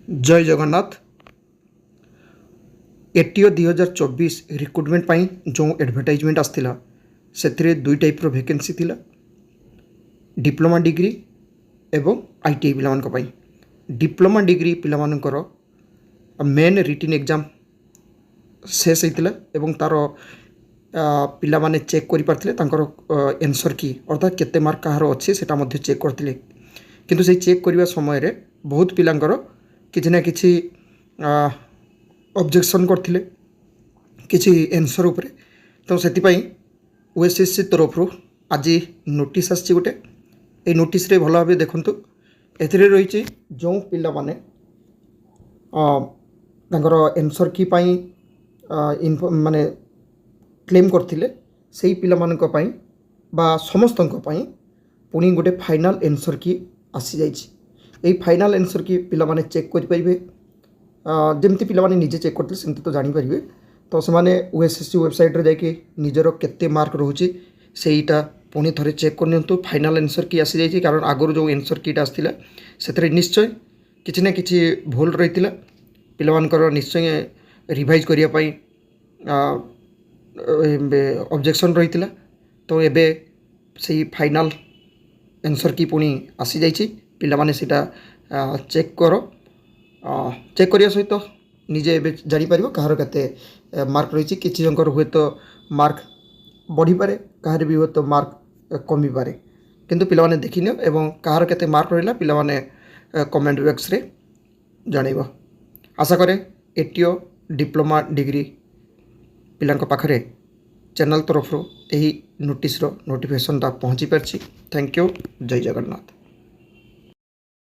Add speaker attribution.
Speaker 1: जय Jagannath. ATO 2024 recruitment पाई जो advertisement आसला से दुई टाइप्र वैकेंसी थिला, डिप्लोमा डिग्री एवं आईटीआई पिलामानक पई। डिप्लोमा डिग्री पिलामानकर मेन रिटिन एग्जाम शेष होता एवं तार पिला माने चेक करि पारथिले तांकर आंसर की अर्थात केते मार्क कहार अच्छे सेटा मध्य चेक करथिले, किंतु से चेक करबा समय रे बहुत पिलांकर किछि ना किछि ऑब्जेक्शन करथिले किछि आंसर उपरे। तो सेति पई ओएसएससी तरफ आज नोटिस आछि गोटे। ए नोटिस रे भलो भाबे देखंतु, एथिरे रहिछि जो पिला माने तांकर आंसर की पई माने क्लेम करथिले सेही पिला मानक पई बा समस्तक पई पुणी गोटे फाइनाल आंसर की आसी जाइछि। एही फाइनाल आंसर की पिला माने चेक करि परिबे, जमती पिला माने निजे चेक करथिले सेमती तो जानि परिबे। तो से माने ओएसएससी वेबसाइट रे जाके निजर केते मार्क रहउछि सेहीटा पुणी थरे चेक करनियंतु। फाइनाल आंसर की आसी जाइछि, कारण आगुर जो आंसर कीटा आस्थिला सेथरे निश्चय किछि ना किछि भूल रहितिला। पिला मानकर निश्चय रिवाइज करिया पई ऑब्जेक्शन रही। तो एबे से फाइनाल आंसर की पुणी आसी जाइछि। पिला माने सेटा चेक करो, चेक करिया सहित निजे एबे जानि परिबो कहार केते मार्क रही। किछि जंकर हुए तो मार्क बढ़ी पारे, कहार भी हुए तो मार्क कमी पारे, किंतु पिला माने देखिनियो एवं कहार केते मार्क रहिला पिला माने कमेंट बॉक्स रे जानिबो। आशा करे एटीओ डिप्लोमा डिग्री पिलांक पाखरे चैनल तरफ यही नोटिस नोटिफिकेशन पहुँची पार्ची। Thank you. जय जगन्नाथ।